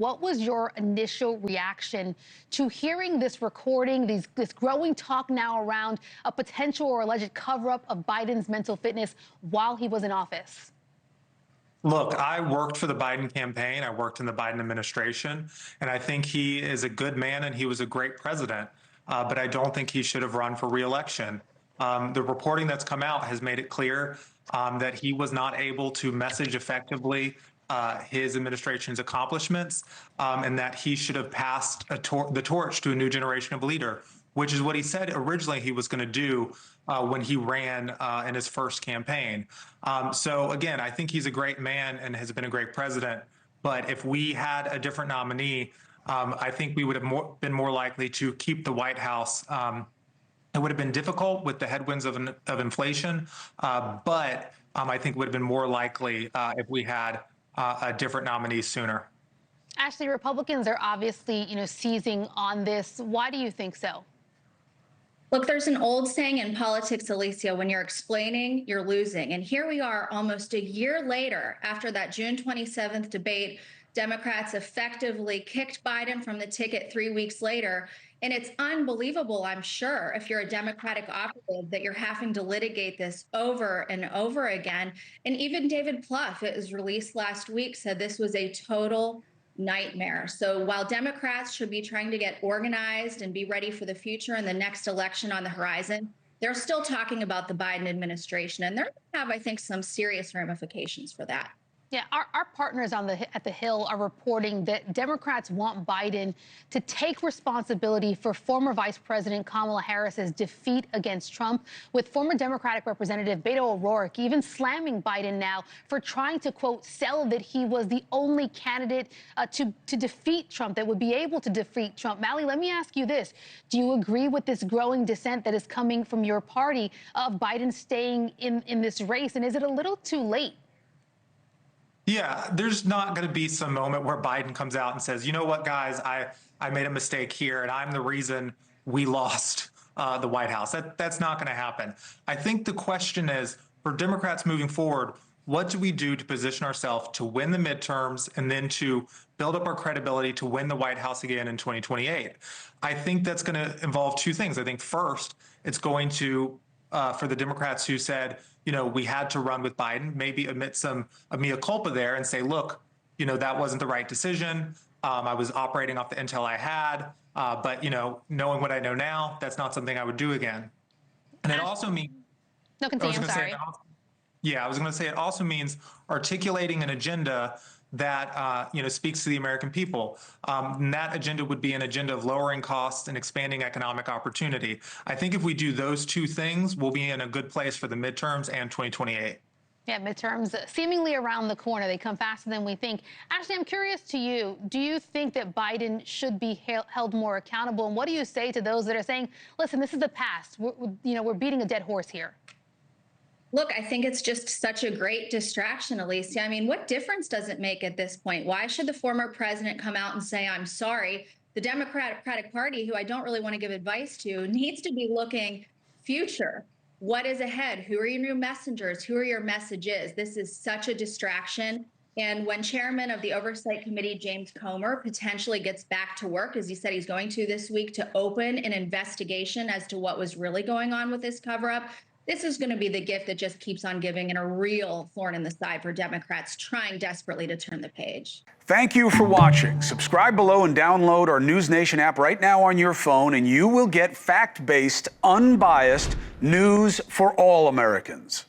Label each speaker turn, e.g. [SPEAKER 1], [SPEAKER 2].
[SPEAKER 1] What was your initial reaction to hearing this recording, this growing talk now around a potential or alleged cover-up of Biden's mental fitness while he was in office?
[SPEAKER 2] Look, I worked for the Biden campaign. I worked in the Biden administration, and I think he is a good man and he was a great president. But I don't think he should have run for re-election. The reporting that's come out has made it clear that he was not able to message effectively his administration's accomplishments, and that he should have passed the torch to a new generation of leader, which is what he said originally he was going to do when he ran in his first campaign. So again, I think he's a great man and has been a great president. But if we had a different nominee, I think we would have been more likely to keep the White House. It would have been difficult with the headwinds of inflation, but I think it would have been more likely if we had a different nominee sooner.
[SPEAKER 1] Ashlee, Republicans are obviously, seizing on this. Why do you think so?
[SPEAKER 3] Look, there's an old saying in politics, Alicia, when you're explaining, you're losing. And here we are almost a year later after that June 27th debate. Democrats effectively kicked Biden from the ticket 3 weeks later. And it's unbelievable, I'm sure, if you're a Democratic operative, that you're having to litigate this over and over again. And even David Plouffe, it was released last week, said this was a total nightmare. So while Democrats should be trying to get organized and be ready for the future and the next election on the horizon, they're still talking about the Biden administration. And they're going to have, I think, some serious ramifications for that.
[SPEAKER 1] Yeah, our partners at the Hill are reporting that Democrats want Biden to take responsibility for former Vice President Kamala Harris's defeat against Trump, with former Democratic Representative Beto O'Rourke even slamming Biden now for trying to, quote, sell that he was the only candidate to defeat Trump, that would be able to defeat Trump. Mally, let me ask you this. Do you agree with this growing dissent that is coming from your party of Biden staying in this race? And is it a little too late?
[SPEAKER 2] Yeah, there's not going to be some moment where Biden comes out and says, you know what, guys, I made a mistake here and I'm the reason we lost the White House. That's not going to happen. I think the question is, for Democrats moving forward, what do we do to position ourselves to win the midterms and then to build up our credibility to win the White House again in 2028? I think that's going to involve two things. I think first, it's going to, for the Democrats who said, we had to run with Biden, maybe admit some mea culpa there and say, look, that wasn't the right decision. I was operating off the intel I had, but, knowing what I know now, that's not something I would do again. And it also means...
[SPEAKER 1] No, continue, I'm sorry.
[SPEAKER 2] I was going to say it also means articulating an agenda that speaks to the American people. And that agenda would be an agenda of lowering costs and expanding economic opportunity. I think if we do those two things, we'll be in a good place for the midterms and 2028.
[SPEAKER 1] Yeah, midterms seemingly around the corner. They come faster than we think. Ashlee, I'm curious to you. Do you think that Biden should be held more accountable? And what do you say to those that are saying, listen, this is the past. We're beating a dead horse here?
[SPEAKER 3] Look, I think it's just such a great distraction, Alicia. I mean, what difference does it make at this point? Why should the former president come out and say, I'm sorry? The Democratic Party, who I don't really want to give advice to, needs to be looking future. What is ahead? Who are your new messengers? Who are your messages? This is such a distraction. And when chairman of the Oversight Committee, James Comer, potentially gets back to work, as he said he's going to this week, to open an investigation as to what was really going on with this cover-up, this is going to be the gift that just keeps on giving and a real thorn in the side for Democrats trying desperately to turn the page.
[SPEAKER 4] Thank you for watching. Subscribe below and download our NewsNation app right now on your phone, and you will get fact-based, unbiased news for all Americans.